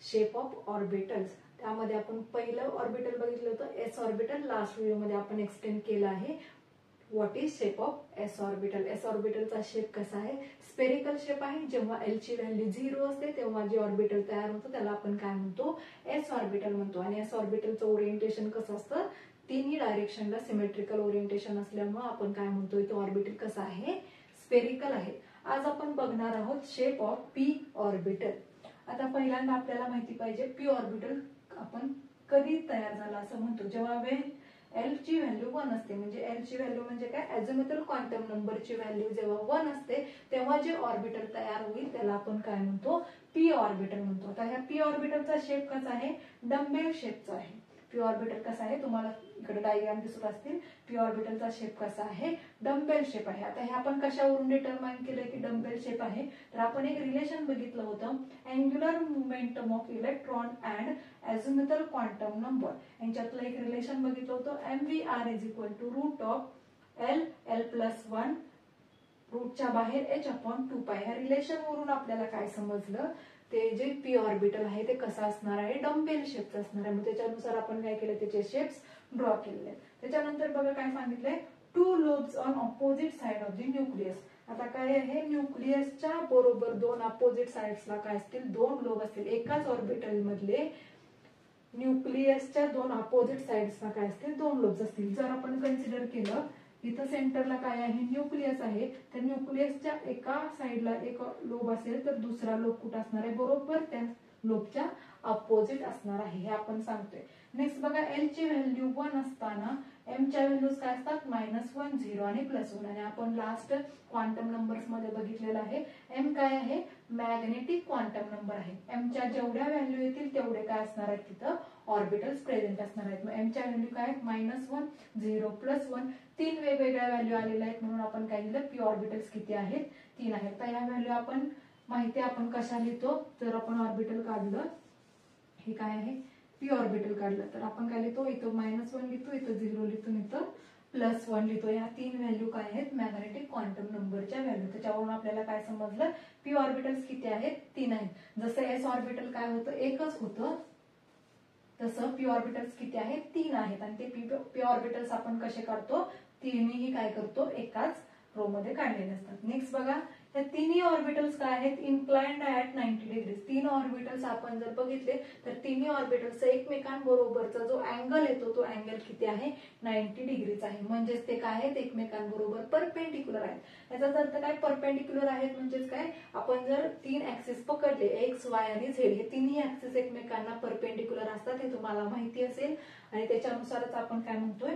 Shape of orbitals. त्यामध्ये आपण पहिलं ऑर्बिटल बघितलं होतं एस ऑर्बिटल. लास्ट व्हिडिओमध्ये आपण एक्सप्लेन केलं आहे what is shape of S orbital. S ऑर्बिटलचा शेप कसा आहे, स्पेरिकल शेप आहे. जेव्हा एल ची व्हॅल्यू 0 असते तेव्हा जे ऑर्बिटल तयार होतं त्याला आपण काय म्हणतो, एस ऑर्बिटल म्हणतो. आणि एस ऑर्बिटलचं ओरिएंटेशन कसं असतं, तिन्ही डायरेक्शनला सिमेट्रिकल ओरिएंटेशन असल्यामुळे आपण काय म्हणतोय, तो ऑर्बिटल कसा आहे, स्पेरिकल आहे. आज आपण बघणार आहोत शेप ऑफ पी ऑर्बिटल. आता पहिल्यांदा आपल्याला माहिती पाहिजे पी ऑर्बिटल आपण कधी तयार झाला असं म्हणतो, जेव्हा एल ची व्हॅल्यू 1 असते. म्हणजे एल ची व्हॅल्यू म्हणजे काय, अझिमुथल क्वांटम नंबरची व्हॅल्यू जेव्हा 1 असते तेव्हा जे ऑर्बिटल तयार होईल त्याला आपण काय म्हणतो, पी ऑर्बिटल म्हणतो. आता ह्या पी ऑर्बिटलचा शेप कसा आहे, डम्बेल शेपचा आहे. पी ऑर्बिटल कसा आहे, तुम्हाला इकडे डायग्राम दिसत असतील. पी ऑर्बिटलचा शेप कसा आहे, डम्बेल शेप आहे. आता हे आपण कशावरून डिटरमाइन केलं की डम्बेल शेप आहे, तर आपण एक रिलेशन बघितलं होतं, angular momentum of electron and azimuthal quantum number. यांच्यातलं एक रिलेशन बघितलं होतं, MVR is equal to root of L+1 रूटच्या बाहेर h/2π. ह्या रिलेशन वरून आपल्याला काय समजलं, ते जे पी ऑर्बिटल आहे ते कसं असणार आहे, डम्बेल शेपचं असणार आहे. मग त्याच्यानुसार आपण काय केलं, त्याचे शेप्स ड्रॉ केलेले. त्याच्यानंतर बघा काय सांगितलंय, 2 lobes on opposite side of the nucleus. आता काय आहे, न्यूक्लियसच्या बरोबर 2 अपोजिट साइड्सला काय असतील, 2 लोब असतील. एकाच ऑर्बिटल मधले न्यूक्लियसच्या 2 अपोजिट साइड्सला काय असतील, 2 लोब्स असतील. जर आपण कन्सिडर केलं इथं सेंटरला काय आहे, न्यूक्लियस आहे, तर न्यूक्लियसच्या एका साइडला एक लोब असेल तर दुसरा लोब कुठं असणार आहे, बरोबर त्या लोबच्या अपोजिट असणार आहे, हे आपण सांगतोय. नेक्स्ट बघा, एल ची व्हॅल्यू 1 असताना एम च्या व्हॅल्यूज काय असतात, -1, 0 आणि +1. आणि आपण लास्ट क्वांटम नंबर्स मध्ये बघितलेलं आहे, एम काय आहे, मॅग्नेटिक क्वांटम नंबर आहे. एम च्या जेवढ्या व्हॅल्यू येतील तेवढे काय असणार आहेत, तिथं ऑर्बिटल्स प्रेझेंट असणार आहेत. मग एम च्या व्हॅल्यू काय, -1, 0, +1, 3 वेगवेगळ्या व्हॅल्यू आलेल्या आहेत. म्हणून आपण काय लिहिलं, पी ऑर्बिटल्स किती आहेत, 3 आहेत. तर ह्या व्हॅल्यू आपण माहिती आपण कशा लिहितो, जर आपण ऑर्बिटल काढलं, हे काय आहे, पी ऑर्बिटल काढलं तर आपण काय लिहितो, इथं -1 लिहितो, इथं 0 लिहितो, इथं +1 लिहितो. या 3 व्हॅल्यू काय आहेत, मॅग्नेटिक क्वांटम नंबरच्या व्हॅल्यू. त्याच्यावरून आपल्याला काय समजलं, पी ऑर्बिटल्स किती आहेत, 3 आहेत. जसं एस ऑर्बिटल काय होतं, एकच होतं, तसं पी ऑर्बिटल्स किती आहेत, 3 आहेत. आणि ते पी ऑर्बिटल्स आपण कसे काढतो, तिन्ही काय करतो, एकाच रो मध्ये काढलेले असतात. नेक्स्ट बघा, या तिन्ही ऑर्बिटल्स काय आहेत, इन्क्लाइंड ऍट 90 डिग्री. 3 ऑर्बिटल्स आपण जर बघितले तर तिन्ही ऑर्बिटल्सचा एकमेकांबरोबरचा जो अँगल येतो तो अँगल किती आहे, 90 डिग्रीचा आहे. म्हणजेच ते काय आहेत, एकमेकांबरोबर परपेंडिक्युलर आहेत. याचा अर्थ काय, परपेंडिक्युलर आहेत म्हणजेच काय, आपण जर 3 ऍक्सिस पकडले, एक्स, वाय आणि झेड, हे तिन्ही ऍक्सिस एकमेकांना परपेंडिक्युलर असतात, हे तुम्हाला माहिती असेल. आणि त्याच्यानुसारच आपण काय म्हणतोय,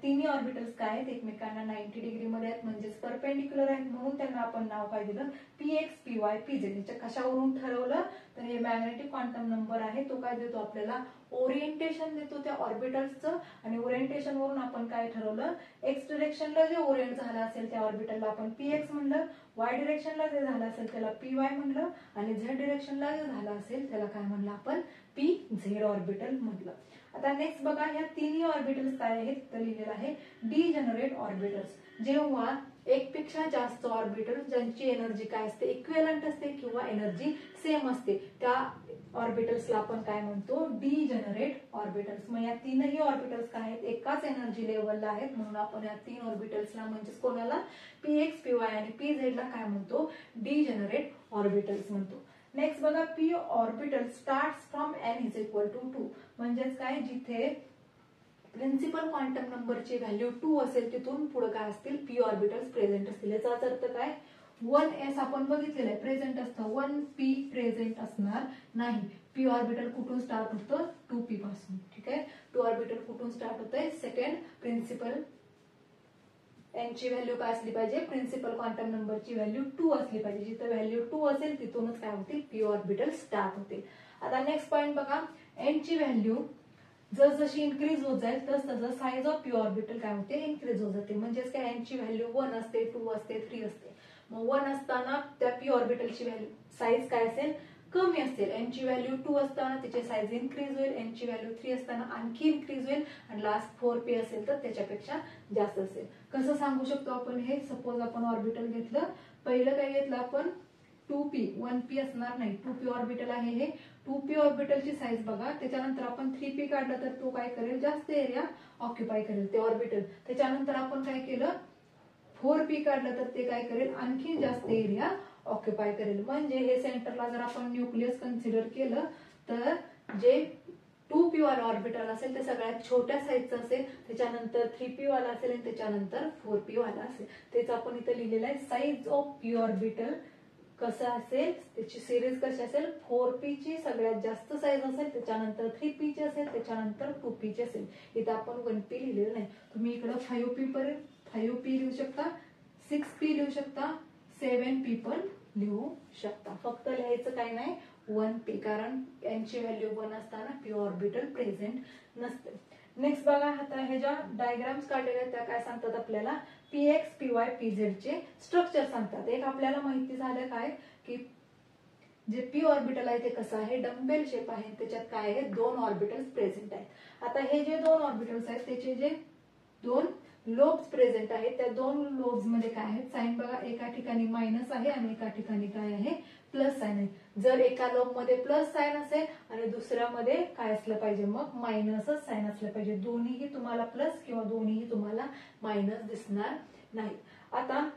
तिन्ही ऑर्बिटल्स काय आहेत, एकमेकांना 90 डिग्री मध्ये आहेत, म्हणजेच परपेंडिक्युलर आहेत. म्हणून त्यांना आपण नाव काय दिलं, पीएक्स, पीवाय, पीझेड. याच्या कशावरून ठरवलं, तर हे मॅग्नेटिक क्वांटम नंबर आहे, तो काय देतो आपल्याला, ओरिएंटेशन देतो त्या ऑर्बिटल्सचं. आणि ओरिएंटेशन वरून आपण काय ठरवलं, एक्स डिरेक्शनला जे ओरिएंट झालं असेल त्या ऑर्बिटलला आपण पीएक्स म्हणलं, वाय डिरेक्शनला जे झालं असेल त्याला पीवाय म्हणलं, आणि झेड डिरेक्शनला जे झालं असेल त्याला काय म्हणलं आपण, पी झेड ऑर्बिटल म्हटलं. आता नेक्स्ट बघा, ह्या तिन्ही ऑर्बिटल्स काय आहेत, तर लिहिलेलं आहे डिजनरेट ऑर्बिटल्स. जेव्हा एकपेक्षा जास्त ऑर्बिटल ज्यांची एनर्जी काय असते, इक्विव्हॅलंट असते किंवा एनर्जी सेम असते, त्या ऑर्बिटल्सला आपण काय म्हणतो, डिजनरेट ऑर्बिटल्स. मग या तीनही ऑर्बिटल्स काय आहेत, एकाच एनर्जी लेवलला आहेत. म्हणून आपण या 3 ऑर्बिटल्सला म्हणजेच कोणाला, पीएक्स, पीवाय आणि पीझेडला काय म्हणतो, डिजनरेट ऑर्बिटल्स म्हणतो. नेक्स्ट बघा, P orbital starts from n is equal to 2. म्हणजेच काय, जिथे प्रिन्सिपल क्वांटम नंबरची व्हॅल्यू 2 असेल तिथून पुढे काय असतील, पी ऑर्बिटल्स प्रेझेंट असतील. याचा अर्थ काय, 1s आपण बघितलेलं आहे प्रेझेंट असतं, 1p प्रेझेंट असणार नाही. पी ऑर्बिटल कुठून स्टार्ट होतं, 2p पासून. ठीक आहे, 2 ऑर्बिटल कुठून स्टार्ट होतंय, सेकंड प्रिन्सिपल यांची व्हॅल्यू काय असली पाहिजे, प्रिन्सिपल क्वांटम नंबरची व्हॅल्यू 2 असली पाहिजे. जिथे व्हॅल्यू 2 असेल तिथूनच काय होतील, पी ऑर्बिटल स्टार्ट होतील. आता नेक्स्ट पॉइंट बघा, एन ची व्हॅल्यू जशी इन्क्रीज होत जाईल तसं साइज ऑफ पी ऑर्बिटल काय होते, इन्क्रीज होत जाते. म्हणजेच काय, एन ची व्हॅल्यू 1 असते, 2 असते, 3 असते. मग 1 असताना त्या पी ऑर्बिटलची व्हॅल्यू साइज काय असेल, कमी असेल. एन ची व्हॅल्यू 2 असताना त्याची साइज इन्क्रीज होईल, एन ची व्हॅल्यू 3 असताना आणखी इन्क्रीज होईल, आणि लास्ट 4p असेल तर त्याच्यापेक्षा जास्त असेल. कसं सांगू शकतो आपण हे, सपोज आपण ऑर्बिटल घेतलं, पहिलं काय घेतलं आपण, 2p, 1p असणार नाही, 2p ऑर्बिटल आहे हे, 2p ऑर्बिटलची साईज बघा, त्याच्यानंतर आपण 3p काढलं तर तो काय करेल, जास्त एरिया ऑक्युपाय करेल ते ऑर्बिटल. त्याच्यानंतर आपण काय केलं, 4p काढलं तर ते काय करेल, आणखी जास्त एरिया ऑक्युपाय करेल. म्हणजे हे सेंटरला जर आपण न्यूक्लियस कन्सिडर केलं तर जे 2p वाला ऑर्बिटल असेल ते सगळ्यात छोट्या साईजचं असेल, त्याच्यानंतर 3p वाला असेल आणि त्याच्यानंतर 4p वाला असेल. तेच आपण इथं लिहिलेलं आहे. साईज ऑफ p ऑर्बिटल कसं असेल, त्याची सिरीज कशी असेल, 4p ची सगळ्यात जास्त साईज असेल, त्याच्यानंतर 3p ची असेल, त्याच्यानंतर 2p ची असेल. इथं आपण 1p लिहिलेलं नाही. तुम्ही इकडं 5p पर्यंत 5p लिहू शकता, 6p लिहू शकता, 7p पण लिहू शकता. फक्त लिहायचं काय नाही 1p, कारण यांची व्हॅल्यू 1 असताना p ऑर्बिटल प्रेझेंट नसते. नेक्स्ट बघा, आता हे ज्या डायग्राम्स काढलेल्या त्या काय सांगतात आपल्याला, px py pz चे स्ट्रक्चर सांगतात. एक आपल्याला माहिती झालं काय की जे p ऑर्बिटल आहे ते कसं आहे, डंबेल शेप आहे, त्याच्यात काय आहे, 2 ऑर्बिटल्स प्रेझेंट आहेत. आता हे जे 2 ऑर्बिटल्स आहेत त्याचे जे 2 लोब्स प्रेझेंट आहेत, त्या 2 लोब्स मध्ये काय आहे, साइन बघा, एका ठिकाणी मायनस आहे आणि एका ठिकाणी काय आहे, प्लस साइन आहे. जर एका लोब मध्ये प्लस साइन असेल आणि दुसऱ्यामध्ये काय असलं पाहिजे, मग मायनसच साइन असलं पाहिजे. दोन्हीही तुम्हाला प्लस किंवा दोन्हीही तुम्हाला मायनस दिसणार नाही. आता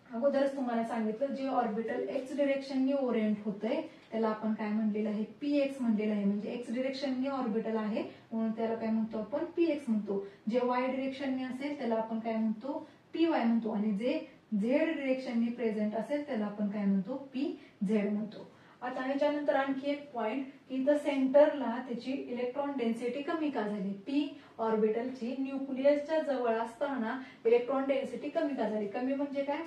अगोदरच तुम्हाला सांगितलं, जे ऑर्बिटल एक्स डिरेक्शनने ओरिएंट होतंय त्याला आपण काय म्हणलेलं आहे, px म्हणलेलं आहे. म्हणजे एक्स डिरेक्शनने ऑर्बिटल आहे म्हणून त्याला काय म्हणतो आपण, px म्हणतो. जे वाय डिरेक्शनने असेल त्याला आपण काय म्हणतो, py म्हणतो. आणि जे झेड डिरेक्शनने प्रेझेंट असेल त्याला आपण काय म्हणतो, pz म्हणतो. आता ह्याच्यानंतर आणखी एक पॉइंट की इथं सेंटरला त्याची इलेक्ट्रॉन डेन्सिटी कमी का झाली, p ऑर्बिटलची न्यूक्लियसच्या जवळ असताना इलेक्ट्रॉन डेन्सिटी कमी का झाली. कमी म्हणजे काय,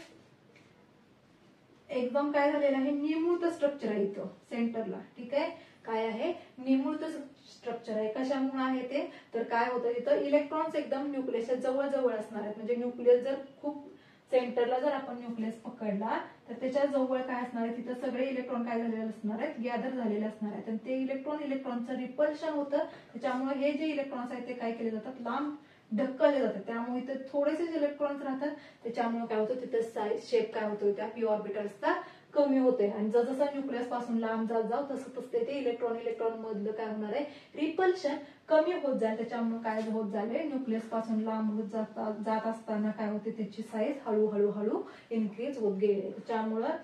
एकदम काय झालेलं आहे, निमूळत स्ट्रक्चर आहे इथं सेंटरला. ठीक आहे, काय आहे, निमूळत स्ट्रक्चर आहे. कशामुळे आहे ते, तर काय होतं इथं इलेक्ट्रॉन्स एकदम न्यूक्लियसच्या जवळ जवळ असणार आहेत. म्हणजे न्यूक्लियस जर खूप सेंटरला जर आपण न्यूक्लियस पकडला तर त्याच्या जवळ काय असणार आहे, तिथं सगळे इलेक्ट्रॉन काय झालेले असणार आहेत, गॅदर झालेले असणार आहेत. आणि ते इलेक्ट्रॉनचं रिपल्शन होतं, त्याच्यामुळे हे जे इलेक्ट्रॉन्स आहेत ते काय केले जातात, लांब ढकलले जातात. त्यामुळे इथे थोडेसे इलेक्ट्रॉन्स राहतात, त्याच्यामुळे काय होतं, तिथं साईज शेप काय होतो, त्या p ऑर्बिटल्सचा कमी होते. आणि जसं न्यूक्लियस पासून लांब जात जाऊ तसं तसं ते इलेक्ट्रॉन मधलं काय होणार आहे, रिपल्शन कमी होत जाईल. त्याच्यामुळे काय होत झाले, न्यूक्लियस पासून लांब होत जात असताना काय होते, त्याची साईज हळूहळू इन्क्रीज होत गेली. त्याच्यामुळं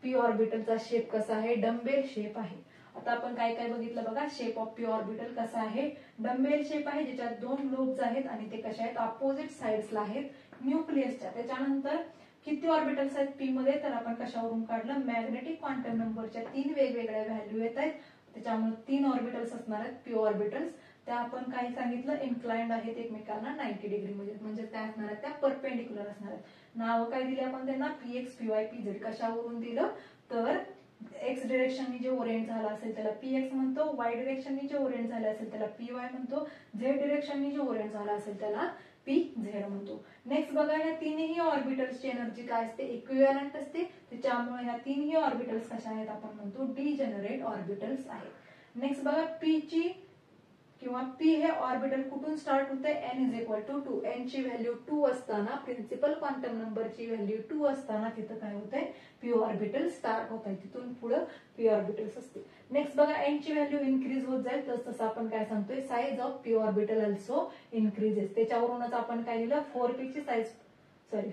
p ऑर्बिटलचा शेप कसा आहे, डंबेल शेप आहे. आता आपण काय काय बघितलं बघा, शेप ऑफ p ऑर्बिटल कसा आहे, डंबेल शेप आहे, ज्याच्यात 2 लोब्स आहेत आणि ते कशा आहेत, अपोजिट साइड्सला आहेत न्यूक्लियसच्या. त्याच्यानंतर किती ऑर्बिटल्स आहेत p मध्ये, तर आपण कशावरून काढलं, मॅग्नेटिक क्वांटम नंबरच्या 3 वेगवेगळ्या व्हॅल्यू येत आहेत, त्याच्यामुळे 3 ऑर्बिटल्स असणार आहेत p ऑर्बिटल्स. त्या आपण काय सांगितलं, इन्क्लाइंड आहेत एकमेकांना 90 डिग्री मध्ये. म्हणजे काय असणार आहेत, त्या परपेंडिक्युलर असणार आहेत. नाव काय दिले आपण त्यांना, px py pz. कशावरून दिलं, तर एक्स डिरेक्शननी जे ओरिएंट झाला असेल त्याला px म्हणतो, वाय डिरेक्शननी जे ओरिएंट झाले असेल त्याला py म्हणतो, झेड डिरेक्शननी जे ओरिएंट झाला असेल त्याला pz म्हणतो. नेक्स्ट बघा, या तिन्ही ऑर्बिटल्सची एनर्जी काय असते, इक्विव्हॅलंट असते. त्याच्यामुळे ह्या तिन्ही ऑर्बिटल्स कशा आहेत, आपण म्हणतो डिजेनरेट ऑर्बिटल्स आहेत. नेक्स्ट बघा, p ची किंवा p हे ऑर्बिटल कुठून स्टार्ट होते, n is equal to 2. n ची व्हॅल्यू 2 असताना, प्रिन्सिपल क्वांटम नंबरची व्हॅल्यू 2 असताना तिथं काय होतंय, p ऑर्बिटल स्टार्ट होत आहे. तिथून पुढे p ऑर्बिटल्स असते. नेक्स्ट बघा, n ची व्हॅल्यू इन्क्रीज होत जाईल तसं आपण काय सांगतोय, size of p orbital also increases. त्याच्यावरूनच आपण काय लिहिलं, 4p ची साईज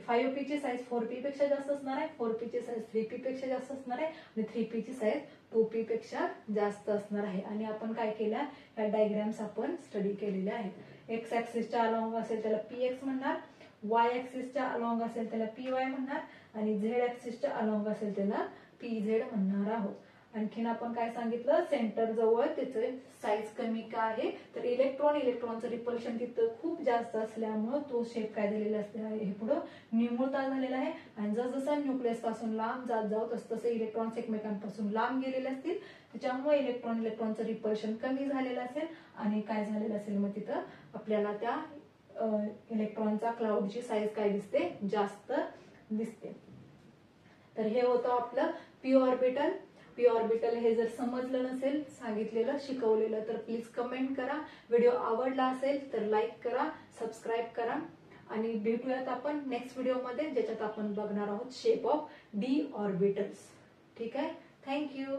5p ची साईज 4p पेक्षा जास्त असणार आहे, 4p ची साईज 3p पेक्षा जास्त असणार आहे आणि 3p ची साईज 2p पेक्षा जास्त असणार आहे. आणि आपण काय केल्या, या डायग्राम्स आपण स्टडी केलेल्या आहेत. एक्स ऍक्सिसच्या अलॉंग असेल त्याला px म्हणणार, वाय ऍक्सिसच्या अलॉंग असेल त्याला py म्हणणार आणि झेड ऍक्सिसच्या अलॉंग असेल त्याला pz म्हणणार आहोत. आणखीन आपण काय सांगितलं, सेंटर जवळ त्याचे साईज कमी का आहे, तर इलेक्ट्रॉनचं रिपल्शन तिथं खूप जास्त असल्यामुळे तो शेप काय झालेला असलेला आहे, हे पुढे निमुळता झालेला आहे. आणि जसं न्यूक्लियस पासून लांब जात जाऊ तसं इलेक्ट्रॉन्स एकमेकांपासून लांब गेलेले असतील, त्याच्यामुळे इलेक्ट्रॉनचं रिपल्शन कमी झालेलं असेल आणि काय झालेलं असेल, मग तिथं आपल्याला त्या इलेक्ट्रॉनचा क्लाउडची साईज काय दिसते, जास्त दिसते. तर हे होतं आपलं p ऑर्बिटल. p ऑर्बिटल हे जर समजलं नसेल, सांगितलेलं शिकवलेलं, तर प्लीज कमेंट करा. व्हिडिओ आवडला असेल तर लाईक करा, सबस्क्राईब करा आणि भेटूयात आपण नेक्स्ट व्हिडिओमध्ये, ज्याच्यात आपण बघणार आहोत शेप ऑफ d ऑर्बिटल्स. ठीक आहे, थँक्यू.